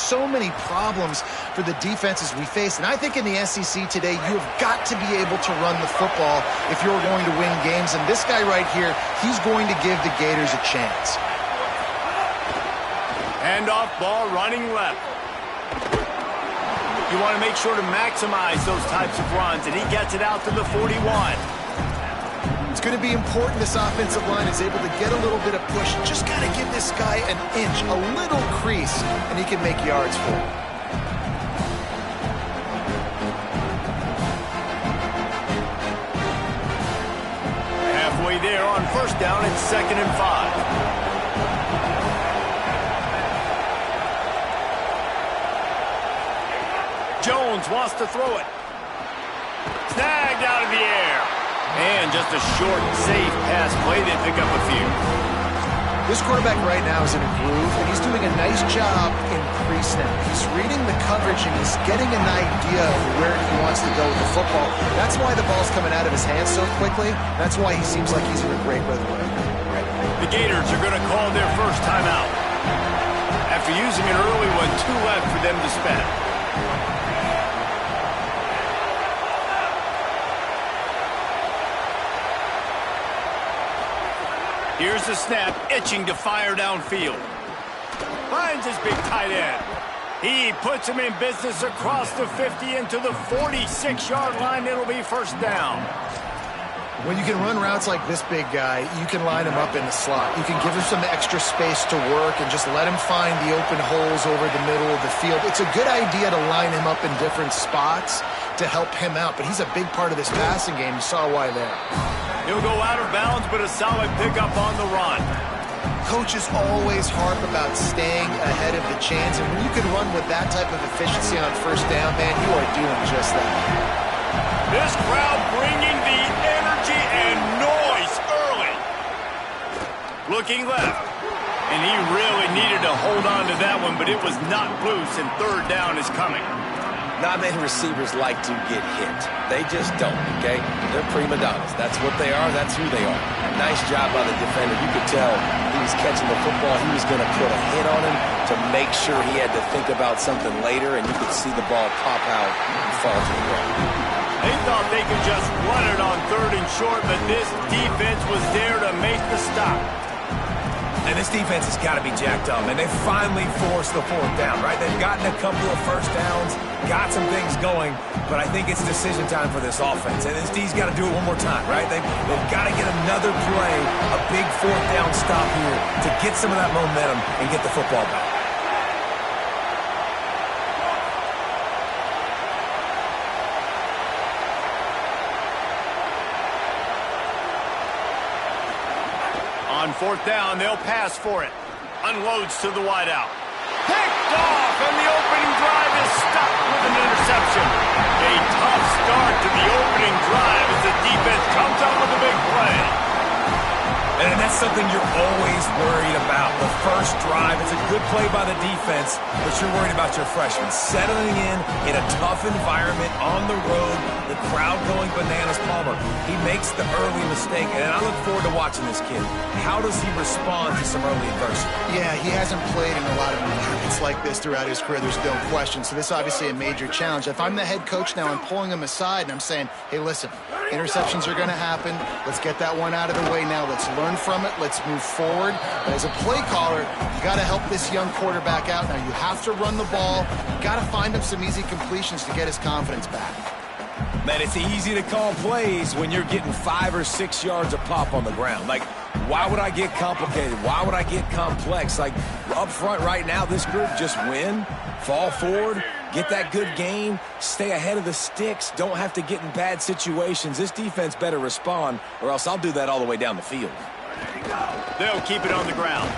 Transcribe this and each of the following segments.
so many problems for the defenses we face. And I think in the SEC today, you have got to be able to run the football if you're going to win games. And this guy right here, he's going to give the Gators a chance. Handoff ball running left. You want to make sure to maximize those types of runs, and he gets it out to the 41. It's going to be important this offensive line is able to get a little bit of push. Just got to give this guy an inch, a little crease, and he can make yards for it. Halfway there on first down, it's 2nd and 5. Jones wants to throw it. Snagged out of the air. And just a short, safe pass play. They pick up a few. This quarterback right now is in a groove, and he's doing a nice job in pre-snap. He's reading the coverage, and he's getting an idea of where he wants to go with the football. That's why the ball's coming out of his hands so quickly. That's why he seems like he's in a great rhythm right now. The Gators are going to call their first timeout. After using an early one, 2 left for them to spend. Here's the snap, itching to fire downfield. Finds his big tight end. He puts him in business across the 50 into the 46-yard line. It'll be first down. When you can run routes like this big guy, you can line him up in the slot. You can give him some extra space to work and just let him find the open holes over the middle of the field. It's a good idea to line him up in different spots to help him out, but he's a big part of this passing game. You saw why there. He'll go out of bounds, but a solid pickup on the run. Coaches always harp about staying ahead of the chains, and when you can run with that type of efficiency on first down, man, you are doing just that. This crowd bringing the energy and noise early. Looking left. And he really needed to hold on to that one, but it was not loose, and third down is coming. Not many receivers like to get hit. They just don't, okay? They're prima donnas. That's what they are. That's who they are. Nice job by the defender. You could tell he was catching the football. He was going to put a hit on him to make sure he had to think about something later, and you could see the ball pop out and fall to the ground. They thought they could just run it on 3rd and short, but this defense was there to make the stop. And this defense has got to be jacked up, and they finally forced the 4th down, right? They've gotten a couple of first downs, got some things going, but I think it's decision time for this offense. And this D's got to do it one more time, right? They've got to get another play, a big 4th down stop here to get some of that momentum and get the football back. On 4th down, they'll pass for it. Unloads to the wideout. Picked off, and the opening drive is stopped with an interception. A tough start to the opening drive as the defense comes up with a big play. And that's something you're always worried about. The first drive, it's a good play by the defense, but you're worried about your freshmen settling in a tough environment on the road, the crowd going bananas. Palmer, he makes the early mistake, and I look forward to watching this kid. How does he respond to some early adversity? Yeah, he hasn't played in a lot of environments like this throughout his career. There's no question. So this is obviously a major challenge. If I'm the head coach now, I'm pulling him aside, and I'm saying, hey, listen, interceptions are going to happen. Let's get that one out of the way now. Let's learn from it. Let's move forward. But as a play caller, you got to help this young quarterback out. Now, you have to run the ball. You got to find him some easy completions to get his confidence back. Man, it's easy to call plays when you're getting 5 or 6 yards of pop on the ground. Like, why would I get complicated? Why would I get complex? Like, up front right now, this group just win, fall forward, get that good game, stay ahead of the sticks, don't have to get in bad situations. This defense better respond, or else I'll do that all the way down the field. They'll keep it on the ground.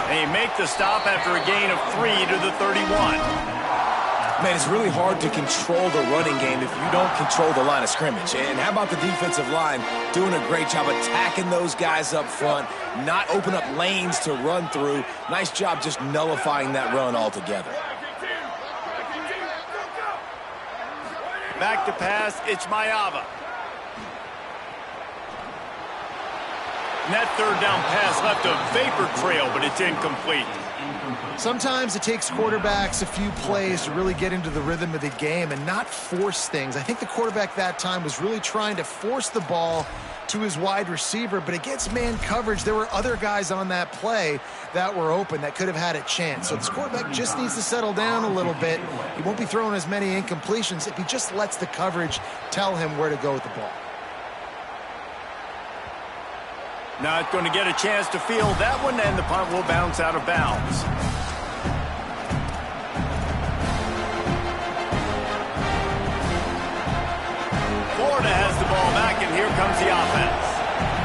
They make the stop after a gain of 3 to the 31. Man, it's really hard to control the running game if you don't control the line of scrimmage. And how about the defensive line doing a great job attacking those guys up front, not open up lanes to run through. Nice job just nullifying that run altogether. Back to pass, it's Mayava. And that 3rd down pass left a vapor trail, but it's incomplete. Sometimes it takes quarterbacks a few plays to really get into the rhythm of the game and not force things. I think the quarterback that time was really trying to force the ball to his wide receiver, but against man coverage, there were other guys on that play that were open that could have had a chance. So this quarterback just needs to settle down a little bit. He won't be throwing as many incompletions if he just lets the coverage tell him where to go with the ball. Not going to get a chance to field that one, and the punt will bounce out of bounds. Florida has the ball back, and here comes the offense.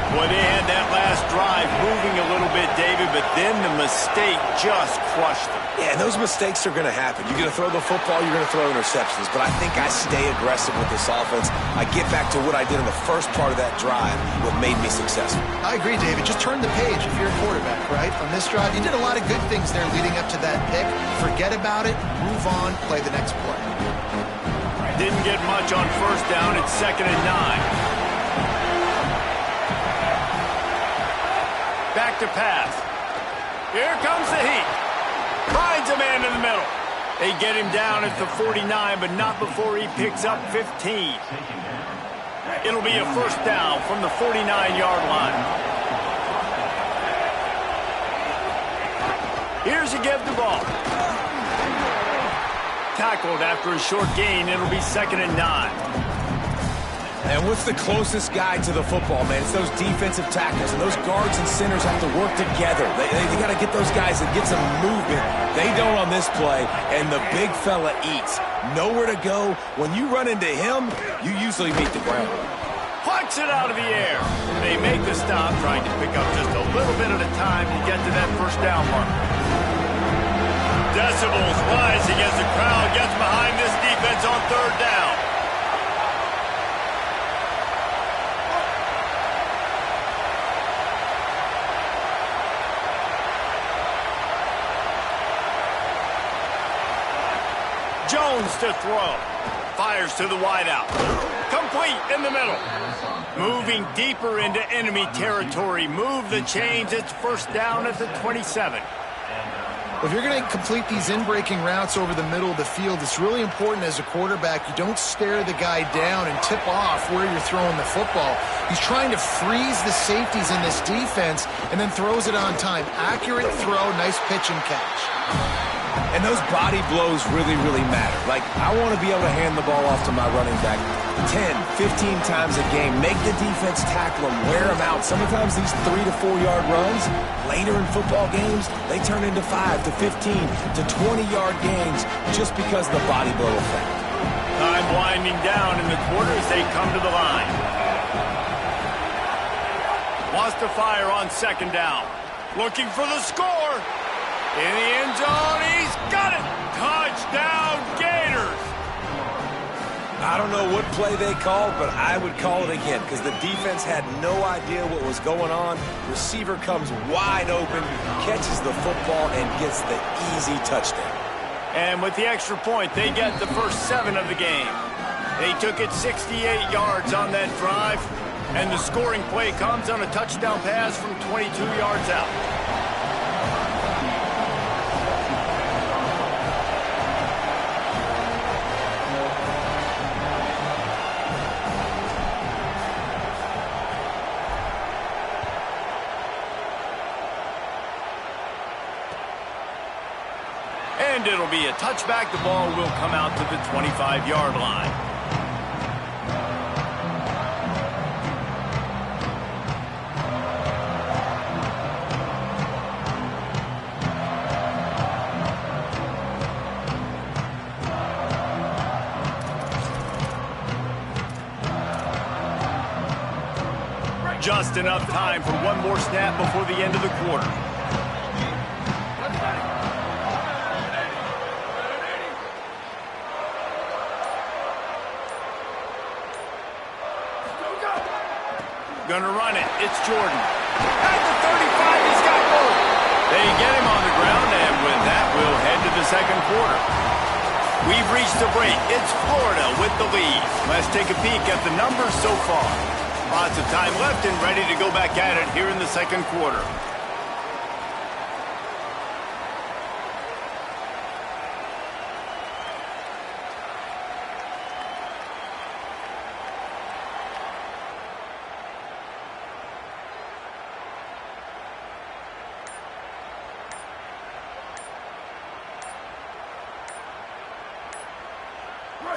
Boy, they had that last drive moving a little bit, David, but then the mistake just crushed them. Yeah, those mistakes are going to happen. You're going to throw the football, you're going to throw interceptions. But I think I stay aggressive with this offense. I get back to what I did in the first part of that drive, what made me successful. I agree, David. Just turn the page if you're a quarterback, right? On this drive, you did a lot of good things there leading up to that pick. Forget about it, move on, play the next play. Didn't get much on first down. It's 2nd and 9. Back to pass. Here comes the heat. Finds a man in the middle. They get him down at the 49, but not before he picks up 15. It'll be a first down from the 49-yard line. Here's a give the ball. Tackled after a short gain. It'll be 2nd and 9. And what's the closest guy to the football, man? It's those defensive tackles, and those guards and centers have to work together. They got to get those guys and get some movement. They don't on this play, and the big fella eats. Nowhere to go. When you run into him, you usually meet the ground. Plucks it out of the air. They make the stop, trying to pick up just a little bit at a time to get to that first down marker. Decibels rising as the crowd gets behind this defense on 3rd down. Jones to throw. Fires to the wideout. Complete in the middle. Moving deeper into enemy territory. Move the chains. It's first down at the 27. If you're going to complete these in-breaking routes over the middle of the field, it's really important as a quarterback you don't stare the guy down and tip off where you're throwing the football. He's trying to freeze the safeties in this defense and then throws it on time. Accurate throw, nice pitch and catch. And those body blows really, really matter. Like, I want to be able to hand the ball off to my running back 10, 15 times a game. Make the defense tackle them, wear them out. Sometimes these 3 to 4 yard runs, later in football games, they turn into 5 to 15 to 20-yard gains just because of the body blow effect. Time winding down in the quarter as they come to the line. Wants to fire on 2nd down. Looking for the score. In the end zone, he's got it! Touchdown, Gators! I don't know what play they called, but I would call it again because the defense had no idea what was going on. Receiver comes wide open, catches the football, and gets the easy touchdown. And with the extra point, they get the first 7 of the game. They took it 68 yards on that drive, and the scoring play comes on a touchdown pass from 22 yards out. And it'll be a touchback. The ball will come out to the 25-yard line. Just enough time for one more snap before the end of the quarter. Gonna run it. It's Jordan. At the 35, he's got goal. They get him on the ground, and with that, we'll head to the second quarter. We've reached the break. It's Florida with the lead. Let's take a peek at the numbers so far. Lots of time left and ready to go back at it here in the second quarter.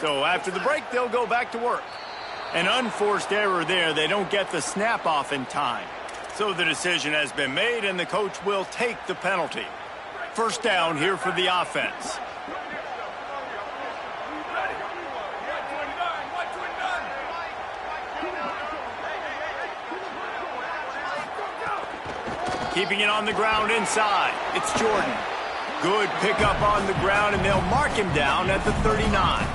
So after the break, they'll go back to work. An unforced error there. They don't get the snap off in time. So the decision has been made, and the coach will take the penalty. First down here for the offense. Keeping it on the ground inside. It's Jordan. Good pickup on the ground, and they'll mark him down at the 39.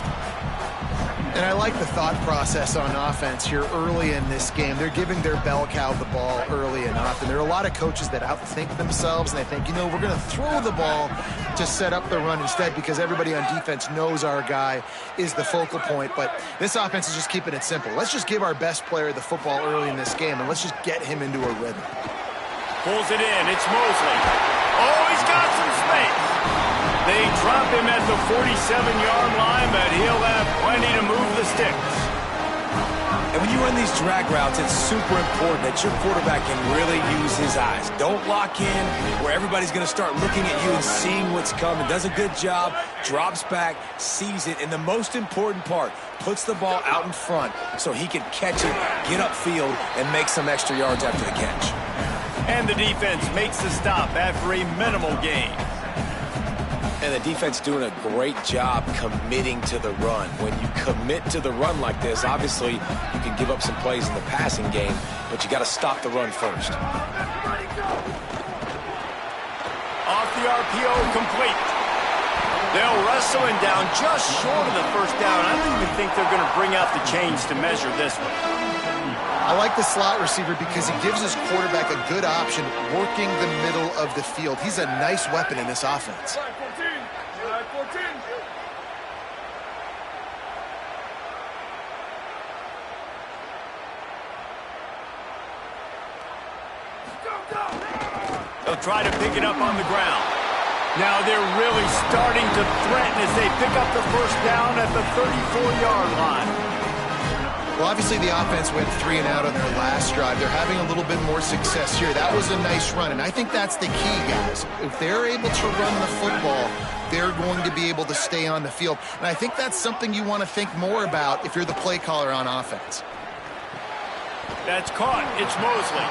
And I like the thought process on offense here early in this game. They're giving their bell cow the ball early enough. And there are a lot of coaches that outthink themselves, and they think, we're going to throw the ball to set up the run instead because everybody on defense knows our guy is the focal point. But this offense is just keeping it simple. Let's just give our best player the football early in this game, and let's just get him into a rhythm. Pulls it in. It's Mosley. Oh, he's got some space. They drop him at the 47-yard line, but he'll have plenty to move the sticks. And when you run these drag routes, it's super important that your quarterback can really use his eyes. Don't lock in where everybody's going to start looking at you and seeing what's coming. Does a good job, drops back, sees it, and the most important part, puts the ball out in front so he can catch it, get upfield, and make some extra yards after the catch. And the defense makes the stop after a minimal gain. And the defense doing a great job committing to the run. When you commit to the run like this, obviously you can give up some plays in the passing game, but you got to stop the run first. Off the RPO, complete. They'll wrestle him down just short of the first down. I don't even think they're going to bring out the chains to measure this one. I like the slot receiver because he gives his quarterback a good option working the middle of the field. He's a nice weapon in this offense. They'll try to pick it up on the ground. Now they're really starting to threaten as they pick up the first down at the 34-yard line. Well, obviously the offense went 3 and out on their last drive. They're having a little bit more success here. That was a nice run, and I think that's the key, guys. If they're able to run the football, they're going to be able to stay on the field. And I think that's something you want to think more about if you're the play caller on offense. That's caught. It's Mosley.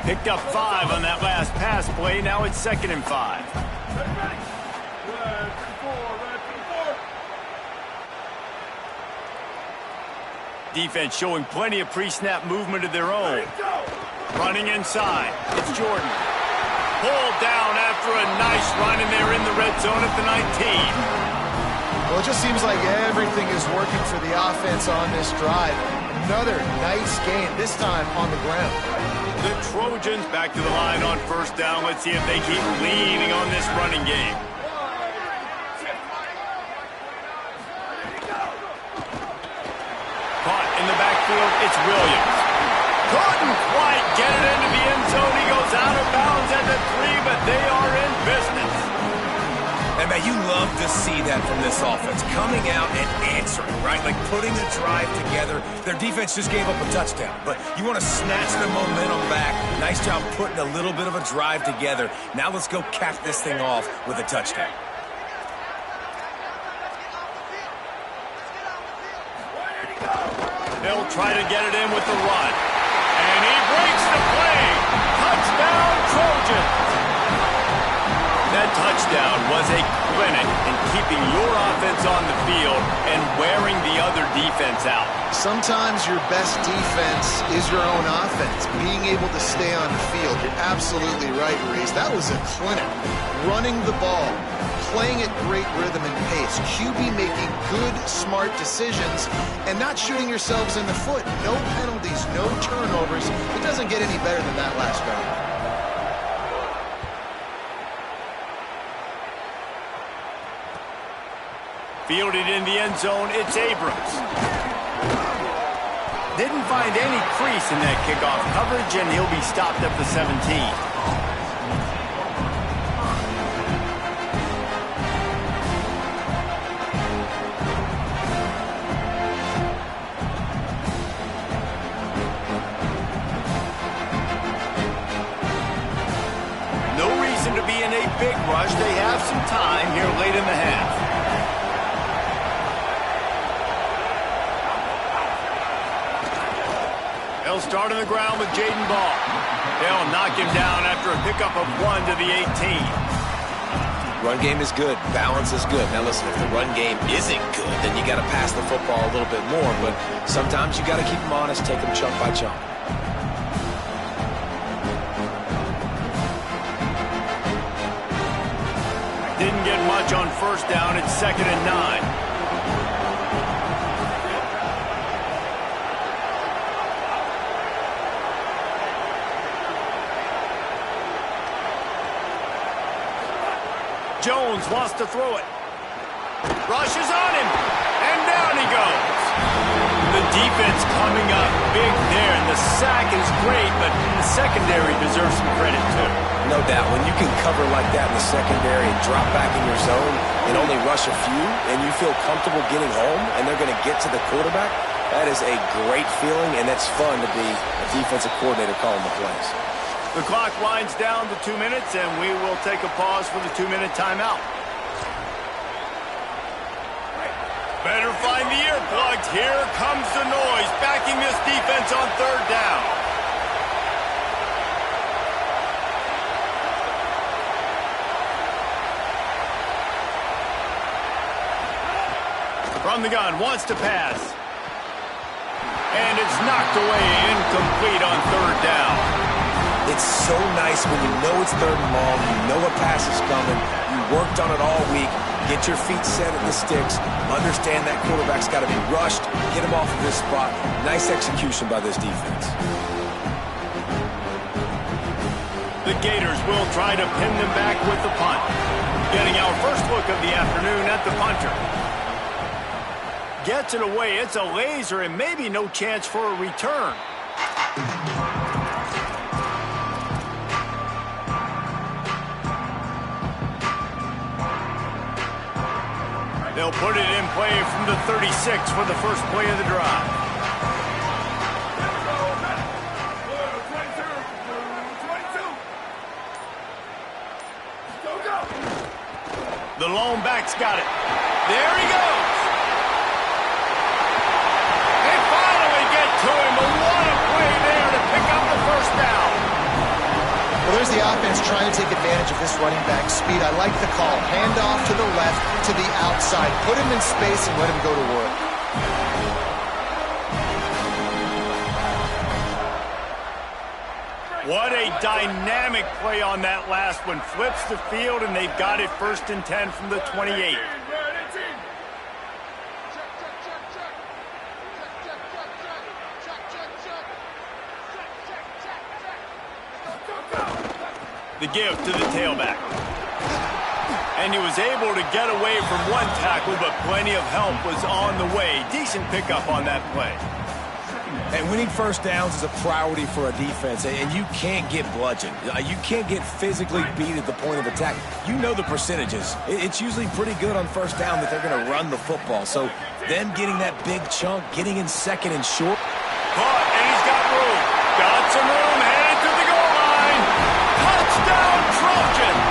Picked up 5 on that last pass play. Now it's 2nd and 5. Defense showing plenty of pre-snap movement of their own. Running inside. It's Jordan. Pulled down after a nice run, and they're in the red zone at the 19. Well, it just seems like everything is working for the offense on this drive. Another nice gain, this time on the ground. The Trojans back to the line on first down. Let's see if they keep leaning on this running game. Caught in the backfield, it's Williams. Couldn't quite get it into the end zone. He goes out of bounds at the 3, but they are in business. And man, you love to see that from this offense. Coming out and answering, right? Like putting the drive together. Their defense just gave up a touchdown, but you want to snatch the momentum back. Nice job putting a little bit of a drive together. Now let's go cap this thing off with a touchdown. They'll try to get it in with the run. And he breaks the play. Touchdown, Trojans. That touchdown was a clinic in keeping your offense on the field and wearing the other defense out. Sometimes your best defense is your own offense, being able to stay on the field. You're absolutely right, Reese. That was a clinic. Running the ball, playing at great rhythm and pace, QB making good, smart decisions, and not shooting yourselves in the foot. No penalties, no turnovers. It doesn't get any better than that last drive. Fielded in the end zone, it's Abrams. Didn't find any crease in that kickoff coverage, and he'll be stopped at the 17. They'll start on the ground with Jaden Ball. They'll knock him down after a pickup of 1 to the 18. Run game is good. Balance is good. Now listen, if the run game isn't good, then you got to pass the football a little bit more. But sometimes you got to keep them honest, take them chunk by chunk. Didn't get much on first down. It's 2nd and 9. Jones wants to throw it. Rushes on him. And down he goes. The defense coming up big there. And the sack is great, but the secondary deserves some credit too. No doubt. When you can cover like that in the secondary and drop back in your zone and only rush a few, and you feel comfortable getting home, and they're going to get to the quarterback, that is a great feeling, and it's fun to be a defensive coordinator calling the plays. The clock winds down to 2 minutes, and we will take a pause for the 2-minute timeout. Better find the earplugs. Here comes the noise, backing this defense on 3rd down. From the gun, wants to pass. And it's knocked away, incomplete on 3rd down. It's so nice when you know it's 3rd and long, you know a pass is coming, you worked on it all week, get your feet set at the sticks, understand that quarterback's got to be rushed, get him off of this spot. Nice execution by this defense. The Gators will try to pin them back with the punt. Getting our first look of the afternoon at the punter. Gets it away, it's a laser, and maybe no chance for a return. They'll put it in play from the 36 for the first play of the drive. The lone back's got it. There he goes. They finally get to him, but what a play there to pick up the first down. Well, there's the offense trying to take advantage of this running back speed. I like the call. Hand off to the left, to the outside. Put him in space and let him go to work. What a dynamic play on that last one. Flips the field, and they've got it 1st and 10 from the 28. The give to the tailback. And he was able to get away from one tackle, but plenty of help was on the way. Decent pickup on that play. And winning first downs is a priority for a defense, and you can't get bludgeoned. You can't get physically beat at the point of attack. You know the percentages. It's usually pretty good on first down that they're going to run the football. So them getting that big chunk, getting in 2nd and short. Caught, and he's got room. Got some room, headed to the goal line. Touchdown Trojans!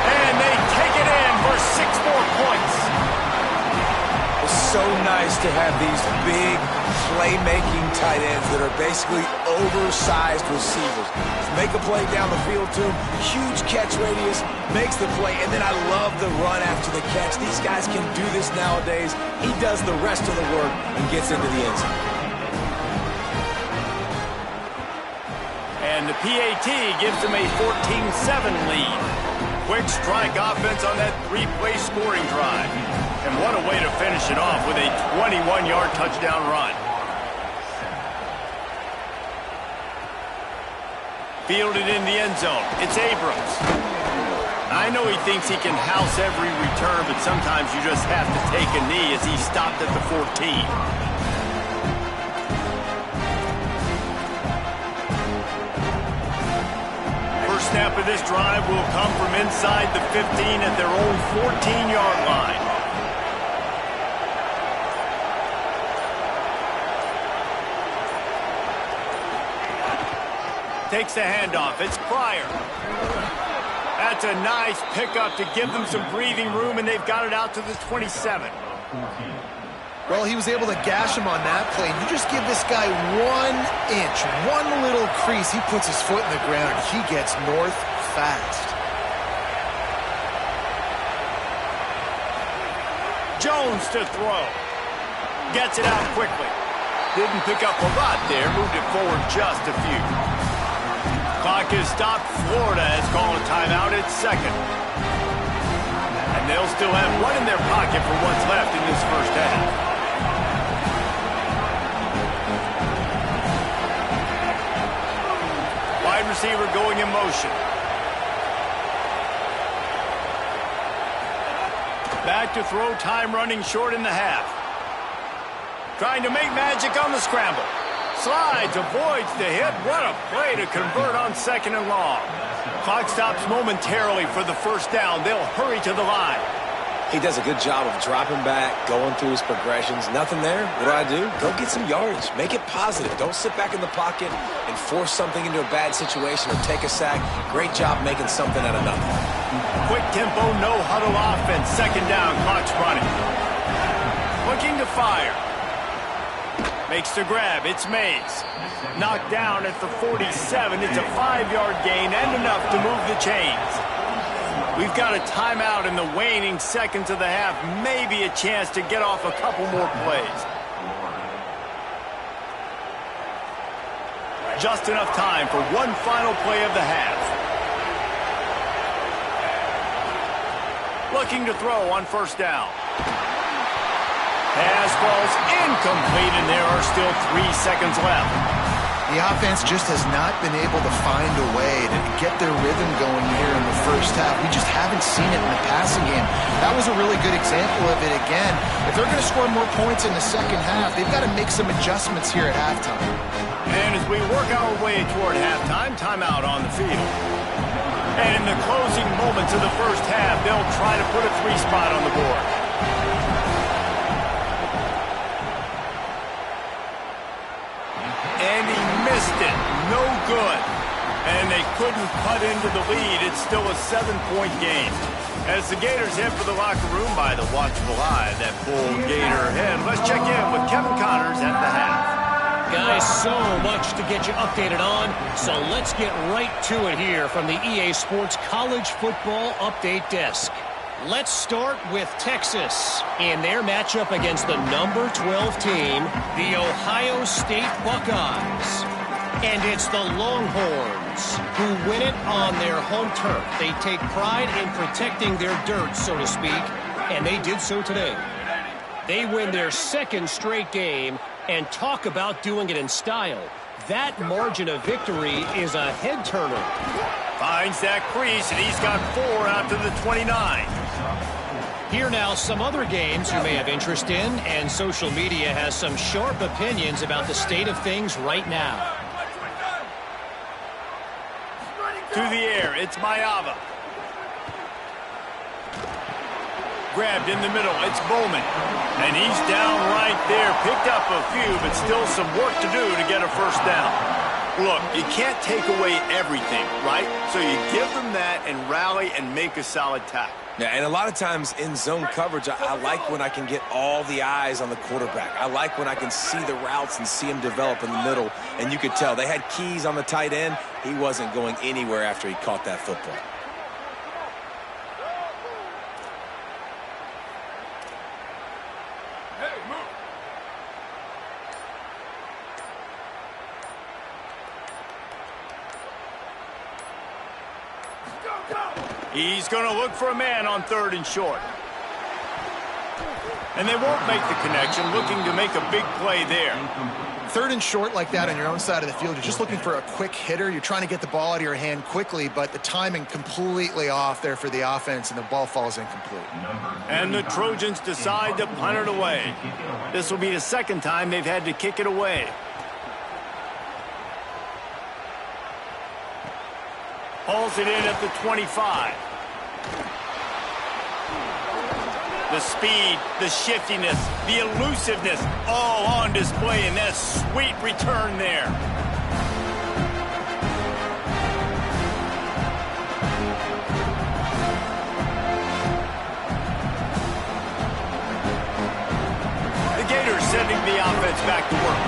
And they take it in for 6 more points. It's so nice to have these big playmaking tight ends that are basically oversized receivers. Make a play down the field to him, huge catch radius, makes the play, and then I love the run after the catch. These guys can do this nowadays. He does the rest of the work and gets into the end zone. And the PAT gives them a 14-7 lead. Quick strike offense on that 3-play scoring drive. And what a way to finish it off with a 21-yard touchdown run. Fielded in the end zone. It's Abrams. I know he thinks he can house every return, but sometimes you just have to take a knee as he stopped at the 14. Snap of this drive will come from inside the 15 at their own 14-yard line. Takes the handoff. It's Pryor. That's a nice pickup to give them some breathing room, and they've got it out to the 27. Well, he was able to gash him on that play. You just give this guy 1 inch, one little crease. He puts his foot in the ground. He gets north fast. Jones to throw. Gets it out quickly. Didn't pick up a lot there. Moved it forward just a few. Clock is stopped. Florida has called a timeout at second. And they'll still have one in their pocket for what's left in this first half. Wide receiver going in motion. Back to throw, time running short in the half. Trying to make magic on the scramble. Slides, avoids the hit. What a play to convert on 2nd and long. Clock stops momentarily for the first down. They'll hurry to the line. He does a good job of dropping back, going through his progressions. Nothing there. What do? Go get some yardage. Make it positive. Don't sit back in the pocket and force something into a bad situation or take a sack. Great job making something out of nothing. Quick tempo, no huddle offense. 2nd down, clock's running. Looking to fire. Makes the grab. It's Mays. Knocked down at the 47. It's a 5-yard gain and enough to move the chains. We've got a timeout in the waning seconds of the half. Maybe a chance to get off a couple more plays. Just enough time for one final play of the half. Looking to throw on 1st down. Pass falls incomplete, and there are still 3 seconds left. The offense just has not been able to find a way to get their rhythm going here in the first half. We just haven't seen it in the passing game. That was a really good example of it again. If they're going to score more points in the second half, they've got to make some adjustments here at halftime. And as we work our way toward halftime, timeout on the field. And in the closing moments of the first half, they'll try to put a 3 spot on the board. And he missed it. No good. And they couldn't cut into the lead. It's still a 7-point game. As the Gators head for the locker room by the watchful eye, that bull Gator head. Let's check in with Kevin Connors at the half. Guys, so much to get you updated on, so let's get right to it here from the EA Sports College Football Update Desk. Let's start with Texas in their matchup against the number 12 team, the Ohio State Buckeyes. And it's the Longhorns who win it on their home turf. They take pride in protecting their dirt, so to speak, and they did so today. They win their 2nd straight game and talk about doing it in style. That margin of victory is a head-turner. Finds that crease, and he's got 4 out to the 29. Here now, some other games you may have interest in, and social media has some sharp opinions about the state of things right now. To the air, it's Mayava. Grabbed in the middle, it's Bowman. And he's down right there. Picked up a few, but still some work to do to get a 1st down. Look, you can't take away everything, right? So you give them that and rally and make a solid tackle. Yeah, and a lot of times in zone coverage, I like when I can get all the eyes on the quarterback. I like when I can see the routes and see him develop in the middle. And you could tell they had keys on the tight end. He wasn't going anywhere after he caught that football. He's going to look for a man on 3rd and short. And they won't make the connection, looking to make a big play there. 3rd and short like that on your own side of the field, you're just looking for a quick hitter. You're trying to get the ball out of your hand quickly, but the timing completely off there for the offense, and the ball falls incomplete. And the Trojans decide to punt it away. This will be the 2nd time they've had to kick it away. Hauls it in at the 25. The speed, the shiftiness, the elusiveness, all on display in that sweet return there. The getting the offense back to work.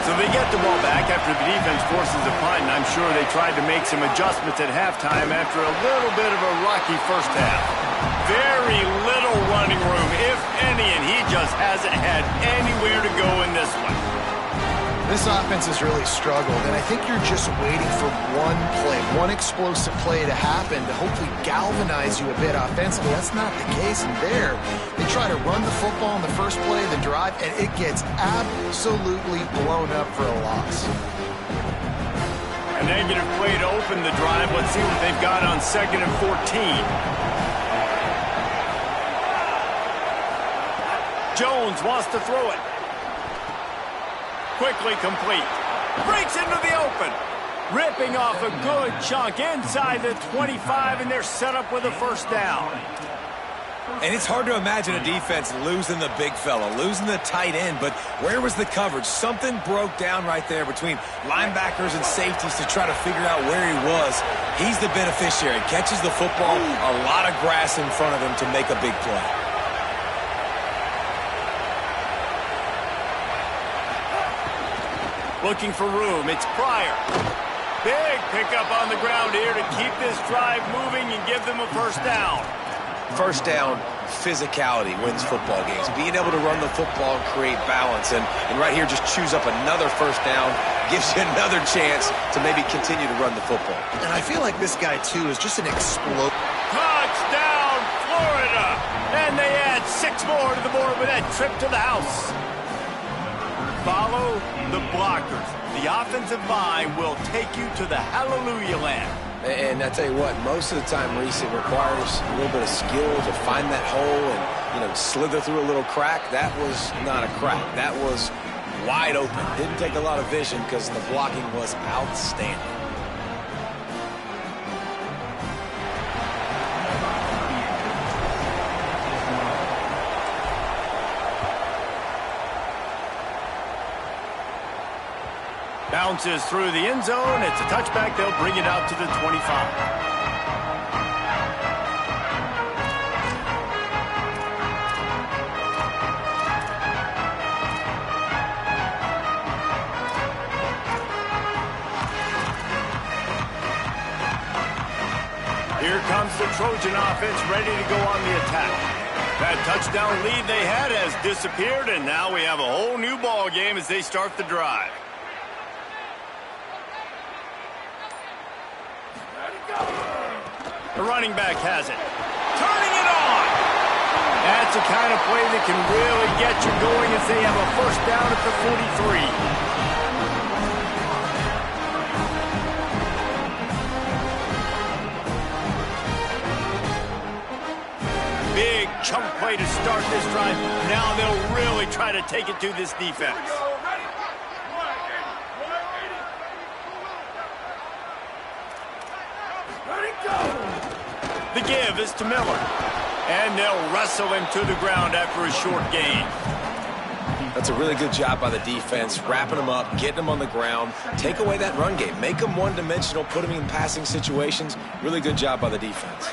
So they get the ball back after the defense forces a punt, and I'm sure they tried to make some adjustments at halftime after a little bit of a rocky first half. Very little running room, if any, and he just hasn't had anywhere to go in this one. This offense has really struggled, and I think you're just waiting for one play, one explosive play to happen to hopefully galvanize you a bit offensively. That's not the case, and there, they try to run the football in the first play of the drive, and it gets absolutely blown up for a loss. A negative play to open the drive. Let's see what they've got on 2nd and 14. Jones wants to throw it. Quickly complete. Breaks into the open. Ripping off a good chunk inside the 25, and they're set up with a first down. And it's hard to imagine a defense losing the big fella, losing the tight end, but where was the coverage? Something broke down right there between linebackers and safeties to try to figure out where he was. He's the beneficiary. Catches the football, a lot of grass in front of him to make a big play. Looking for room. It's Pryor. Big pickup on the ground here to keep this drive moving and give them a first down. First down, physicality wins football games. Being able to run the football and create balance. And right here, just choose up another first down. Gives you another chance to maybe continue to run the football. And I feel like this guy, too, is just an explosion. Touchdown, Florida! And they add 6 more to the board with that trip to the house. Follow the blockers. The offensive line will take you to the hallelujah land. And I tell you what, most of the time, Reese, it requires a little bit of skill to find that hole and, slither through a little crack. That was not a crack. That was wide open. Didn't take a lot of vision because the blocking was outstanding. Bounces through the end zone. It's a touchback. They'll bring it out to the 25. Here comes the Trojan offense ready to go on the attack. That touchdown lead they had has disappeared, and now we have a whole new ball game as they start the drive. The running back has it. Turning it on. That's the kind of play that can really get you going as they have a first down at the 43. Big chunk play to start this drive. Now they'll really try to take it to this defense. The give is to Miller. And they'll wrestle him to the ground after a short gain. That's a really good job by the defense, wrapping them up, getting them on the ground, take away that run game, make them one-dimensional, put them in passing situations. Really good job by the defense.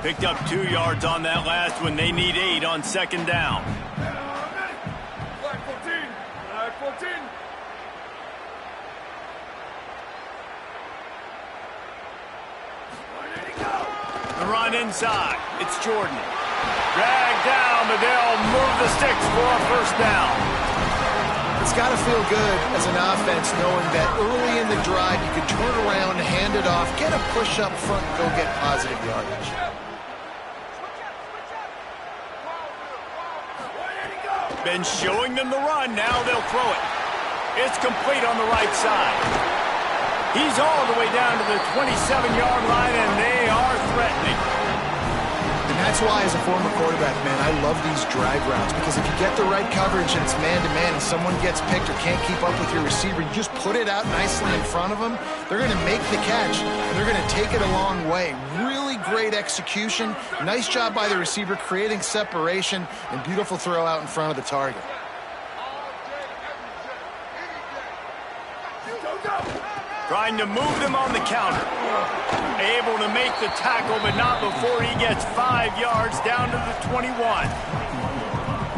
Picked up 2 yards on that last one. They need 8 on 2nd down. The run inside. It's Jordan. Dragged down, but they'll move the sticks for a first down. It's got to feel good as an offense knowing that early in the drive you can turn around, hand it off, get a push up front, and go get positive yardage. Been showing them the run. Now they'll throw it. It's complete on the right side. He's all the way down to the 27-yard line, and they are threatening. And that's why, as a former quarterback, man, I love these drag routes, because if you get the right coverage and it's man-to-man and someone gets picked or can't keep up with your receiver, you just put it out nicely in front of them, they're going to make the catch, and they're going to take it a long way. Really great execution. Nice job by the receiver creating separation, and beautiful throw out in front of the target. Trying to move them on the counter. Able to make the tackle, but not before he gets 5 yards down to the 21.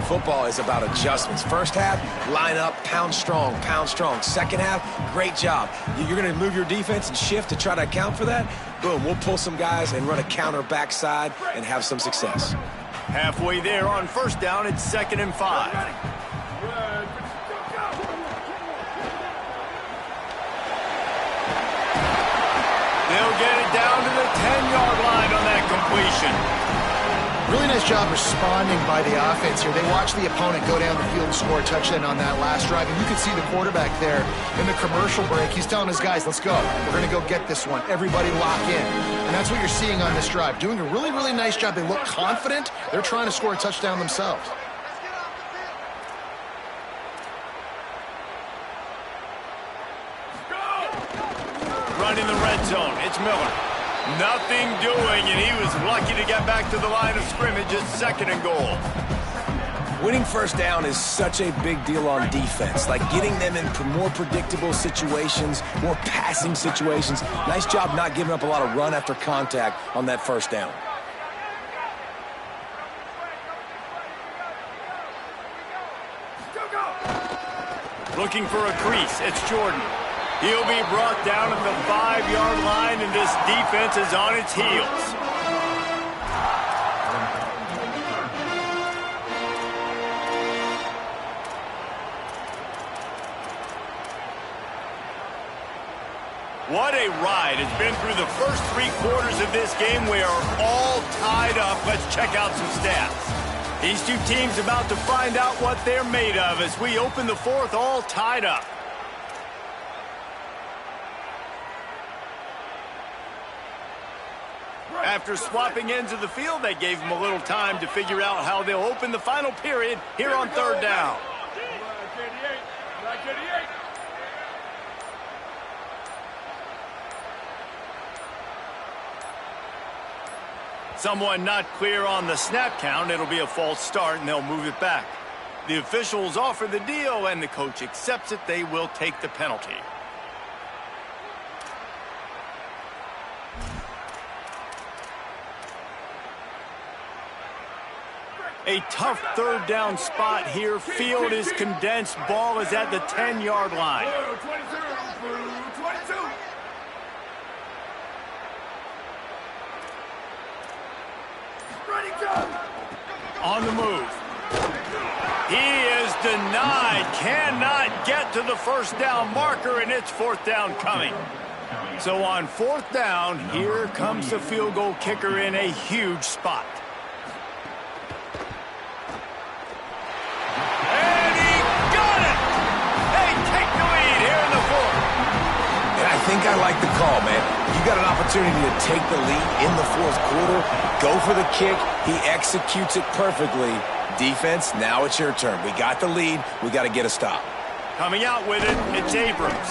football is about adjustments. First half, line up, pound strong, pound strong. Second half, great job. You're going to move your defense and shift to try to account for that? Boom, we'll pull some guys and run a counter backside and have some success. Halfway there on first down, it's 2nd and 5. They'll get it down to the 10-yard line on that completion. Really nice job responding by the offense here. They watched the opponent go down the field and score a touchdown on that last drive. And you could see the quarterback there in the commercial break. He's telling his guys, let's go. We're going to go get this one. Everybody lock in. And that's what you're seeing on this drive. Doing a really, really nice job. They look confident. They're trying to score a touchdown themselves. Running the red zone, it's Miller. Nothing doing, and he was lucky to get back to the line of scrimmage. It's 2nd and goal. Winning first down is such a big deal on defense, like getting them in more predictable situations, more passing situations. Nice job not giving up a lot of run after contact on that first down. Looking for a crease, it's Jordan. He'll be brought down at the 5-yard line, and this defense is on its heels. What a ride. It's been through the first 3 quarters of this game. We are all tied up. Let's check out some stats. These two teams about to find out what they're made of as we open the 4th all tied up. After swapping ends of the field, they gave them a little time to figure out how they'll open the final period here on 3rd down. Someone not clear on the snap count. It'll be a false start, and they'll move it back. The officials offer the deal, and the coach accepts it. They will take the penalty. A tough 3rd down spot here. Field is condensed. Ball is at the 10-yard line. On the move. He is denied. Cannot get to the first down marker, and it's 4th down coming. So on 4th down, here comes the field goal kicker in a huge spot. I think I like the call, man. You got an opportunity to take the lead in the 4th quarter. Go for the kick. He executes it perfectly. Defense, now it's your turn. We got the lead. We got to get a stop. Coming out with it, it's Abrams.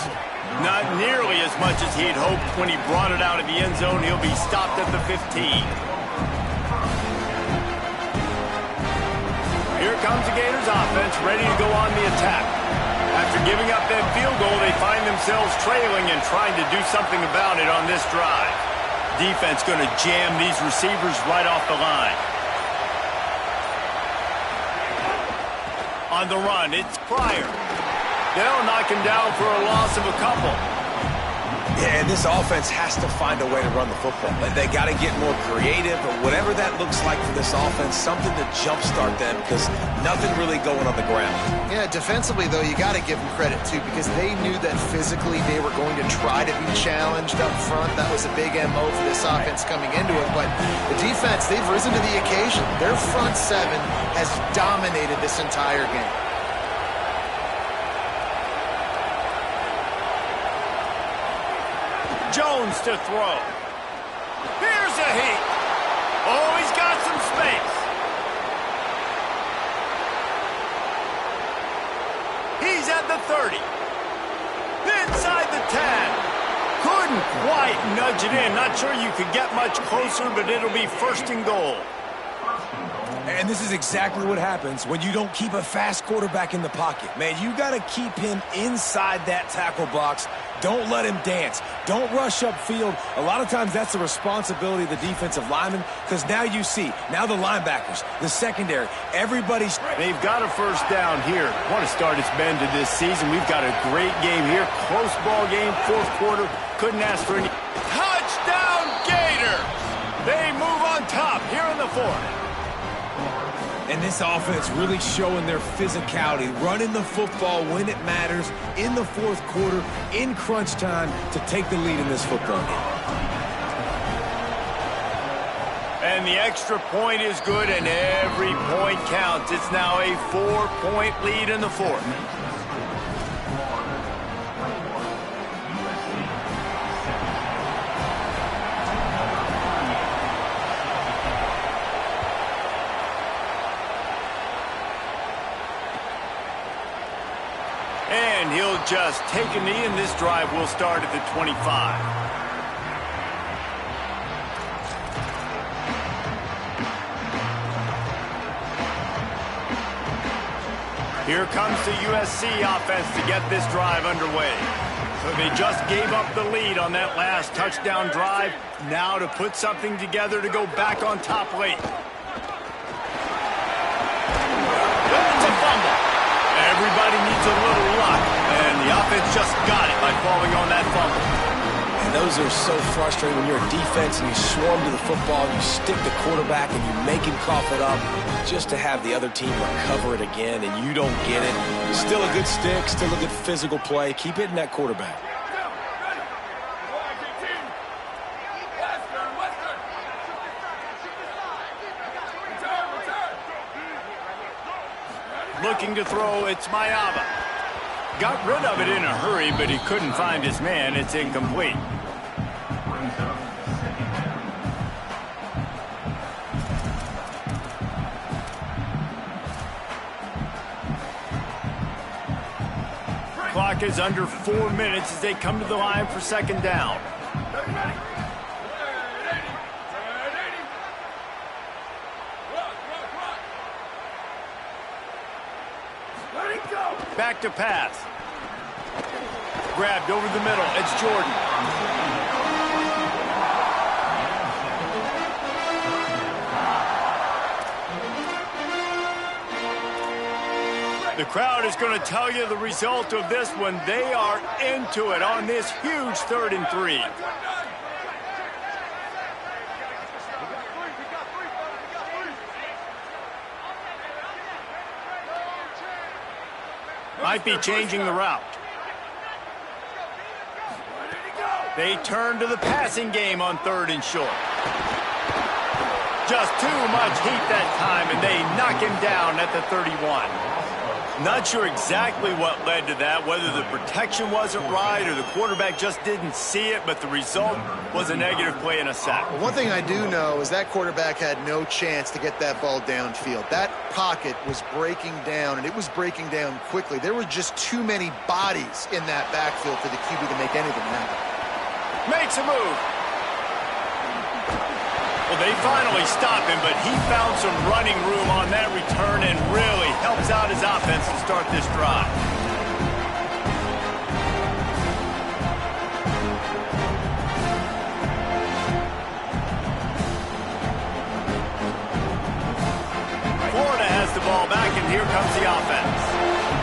Not nearly as much as he had hoped when he brought it out of the end zone. He'll be stopped at the 15. Here comes the Gators offense, ready to go on the attack. After giving up that field goal, they find themselves trailing and trying to do something about it on this drive. Defense going to jam these receivers right off the line. On the run, it's Pryor. They'll knock him down for a loss of a couple. Yeah, and this offense has to find a way to run the football. They got to get more creative, or whatever that looks like for this offense, something to jumpstart them, because nothing really going on the ground. Yeah, defensively, though, you got to give them credit, too, because they knew that physically they were going to try to be challenged up front. That was a big MO for this offense coming into it. But the defense, they've risen to the occasion. Their front 7 has dominated this entire game. Jones to throw. Here's a heat. Oh, he's got some space. He's at the 30. Inside the 10. Couldn't quite nudge it in. Not sure you could get much closer, but it'll be 1st and goal. And this is exactly what happens when you don't keep a fast quarterback in the pocket. Man, you got to keep him inside that tackle box Don't let him dance. Don't rush upfield. A lot of times that's the responsibility of the defensive lineman, because now you see, now the linebackers, the secondary, everybody's... They've got a first down here. What a start it's been to this season. We've got a great game here. Close ball game, fourth quarter. Couldn't ask for any... Touchdown Gators! They move on top here in the fourth. And this offense really showing their physicality, running the football when it matters, in the fourth quarter, in crunch time, to take the lead in this football game. And the extra point is good, and every point counts. It's now a 4-point lead in the fourth. And he'll just take a knee, and this drive will start at the 25. Here comes the USC offense to get this drive underway. So they just gave up the lead on that last touchdown drive. Now to put something together to go back on top late. It's a fumble. Everybody needs a little luck, and the offense just got it by falling on that fumble. And those are so frustrating when you're a defense and you swarm to the football, you stick the quarterback, and you make him cough it up just to have the other team recover it again, and you don't get it. Still a good stick, still a good physical play. Keep hitting that quarterback. Looking to throw, it's Mayava. Got rid of it in a hurry, but he couldn't find his man. It's incomplete. Clock is under 4 minutes as they come to the line for second down. Back to pass. Grabbed over the middle. It's Jordan. The crowd is going to tell you the result of this one. They are into it on this huge 3rd and 3. Might be changing the route. They turn to the passing game on 3rd and short. Just too much heat that time, and they knock him down at the 31. Not sure exactly what led to that, whether the protection wasn't right or the quarterback just didn't see it, but the result was a negative play and a sack. Well, one thing I do know is that quarterback had no chance to get that ball downfield. That pocket was breaking down, and it was breaking down quickly. There were just too many bodies in that backfield for the QB to make anything happen. Makes a move. Well, they finally stop him, but he found some running room on that return and really helps out his offense to start this drive. Florida has the ball back, and here comes the offense.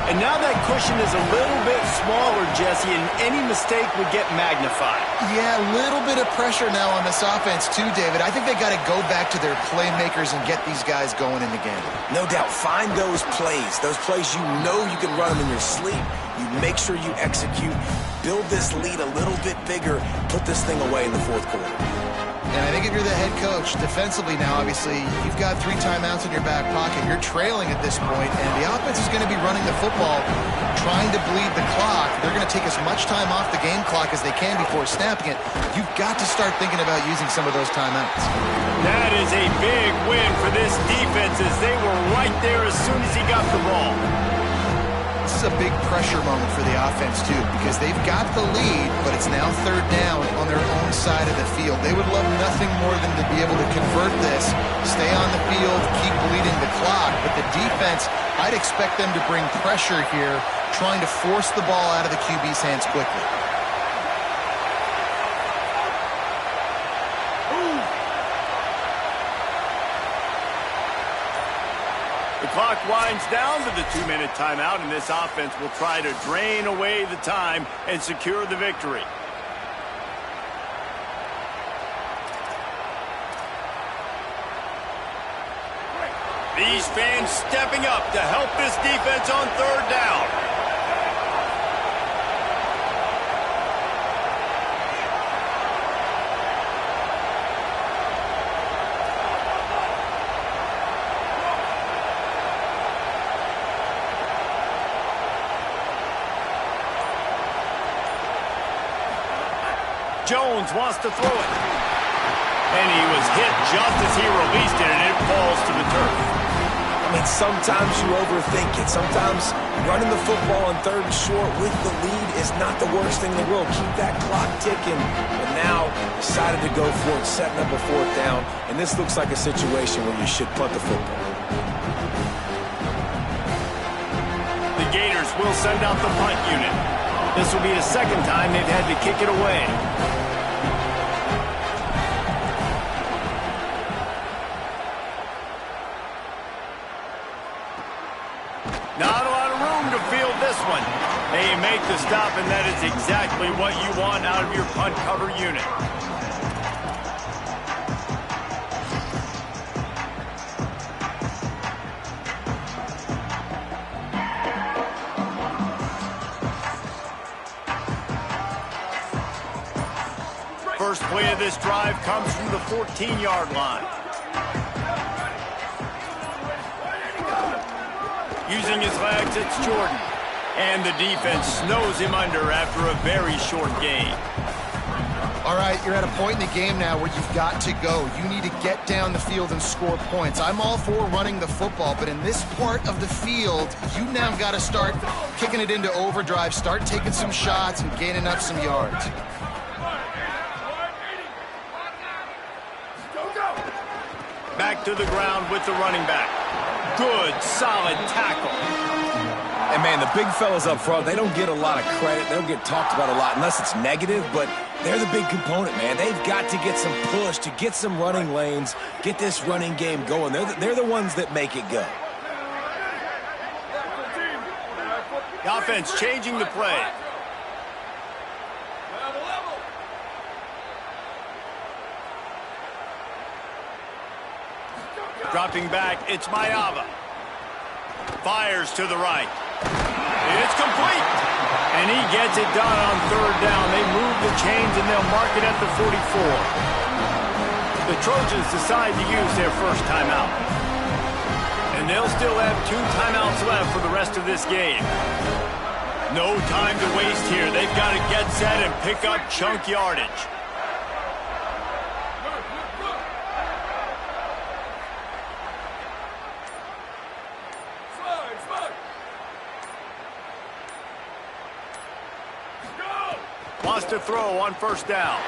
And now that cushion is a little bit smaller, Jesse, and any mistake would get magnified. Yeah, a little bit of pressure now on this offense too, David. I think they got to go back to their playmakers and get these guys going in the game. No doubt. Find those plays you know you can run them in your sleep. You make sure you execute. Build this lead a little bit bigger. Put this thing away in the fourth quarter. And I think if you're the head coach, defensively now, obviously, you've got 3 timeouts in your back pocket. You're trailing at this point, and the offense is going to be running the football, trying to bleed the clock. They're going to take as much time off the game clock as they can before snapping it. You've got to start thinking about using some of those timeouts. That is a big win for this defense as they were right there as soon as he got the ball. This is a big pressure moment for the offense, too, because they've got the lead, but it's now 3rd down on their own side of the field. They would love nothing more than to be able to convert this, stay on the field, keep bleeding the clock. But the defense, I'd expect them to bring pressure here, trying to force the ball out of the QB's hands quickly. winds down to the 2-minute timeout, and this offense will try to drain away the time and secure the victory. These fans stepping up to help this defense on third down. Jones wants to throw it. And he was hit just as he released it, and it falls to the turf. I mean, sometimes you overthink it. Sometimes running the football on third and short with the lead is not the worst thing in the world. Keep that clock ticking. But now decided to go for it, setting up a fourth down. And this looks like a situation where you should punt the football. The Gators will send out the punt unit. This will be the second time they've had to kick it away. Not a lot of room to field this one. They make the stop, and that is exactly what you want out of your punt cover unit. First play of this drive comes from the 14-yard line. Using his legs, it's Jordan. And the defense snows him under after a very short gain. All right, you're at a point in the game now where you've got to go. You need to get down the field and score points. I'm all for running the football, but in this part of the field, you now got to start kicking it into overdrive, start taking some shots and gaining up some yards. Back to the ground with the running back. Good, solid tackle. And, man, the big fellas up front, they don't get a lot of credit. They don't get talked about a lot unless it's negative, but they're the big component, man. They've got to get some push, to get some running lanes, get this running game going. They're the ones that make it go. The offense changing the play. Dropping back, it's Mayava. Fires to the right. It's complete. And he gets it done on third down. They move the chains, and they'll mark it at the 44. The Trojans decide to use their first timeout. And they'll still have 2 timeouts left for the rest of this game. No time to waste here. They've got to get set and pick up chunk yardage. Wants to throw on first down.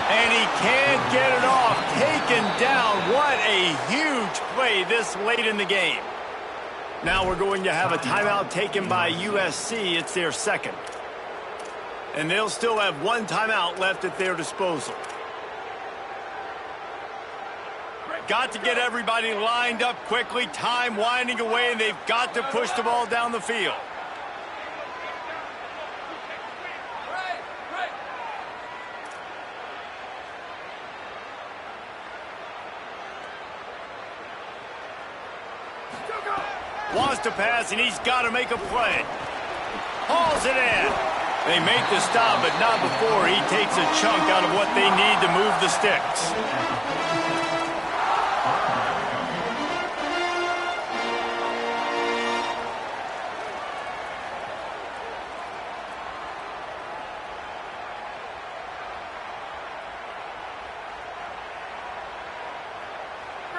And he can't get it off. Taken down. What a huge play this late in the game. Now we're going to have a timeout taken by USC. It's their second. And they'll still have 1 timeout left at their disposal. Got to get everybody lined up quickly. Time winding away, and they've got to push the ball down the field. Wants to pass, and he's got to make a play. Hauls it in. They make the stop, but not before he takes a chunk out of what they need to move the sticks.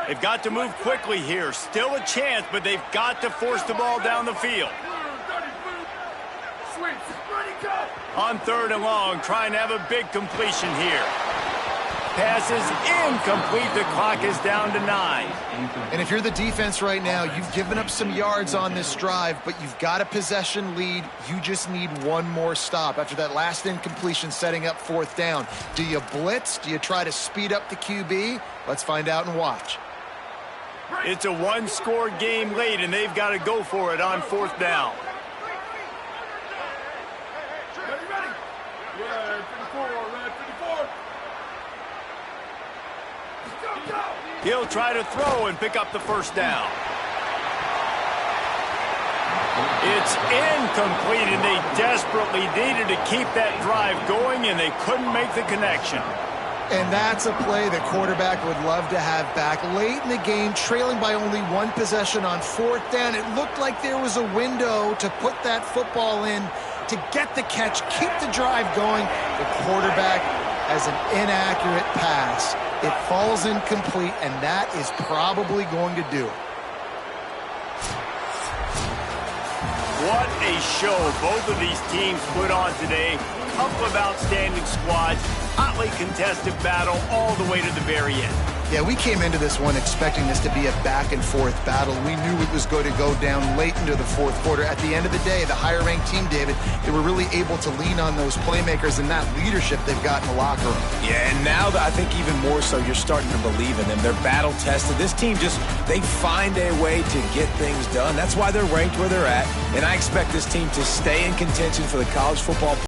They've got to move quickly here. Still a chance, but they've got to force the ball down the field. On third and long, trying to have a big completion here. Pass is incomplete. The clock is down to 9. And if you're the defense right now, you've given up some yards on this drive, but you've got a possession lead. You just need one more stop. After that last incompletion setting up fourth down, do you blitz? Do you try to speed up the QB? Let's find out and watch. It's a one-score game late, and they've got to go for it on 4th down. He'll try to throw and pick up the 1st down. It's incomplete, and they desperately needed to keep that drive going, and they couldn't make the connection. And that's a play the quarterback would love to have back. Late in the game, trailing by only 1 possession on 4th down, it looked like there was a window to put that football in, to get the catch, keep the drive going. The quarterback has an inaccurate pass. It falls incomplete, and that is probably going to do it. What a show both of these teams put on today. Couple of outstanding squads. Hotly contested battle all the way to the very end. Yeah, we came into this one expecting this to be a back-and-forth battle. We knew it was going to go down late into the 4th quarter. At the end of the day, the higher-ranked team, David, they were really able to lean on those playmakers and that leadership they've got in the locker room. Yeah, and now I think even more so, you're starting to believe in them. They're battle-tested. This team they find a way to get things done. That's why they're ranked where they're at, and I expect this team to stay in contention for the college football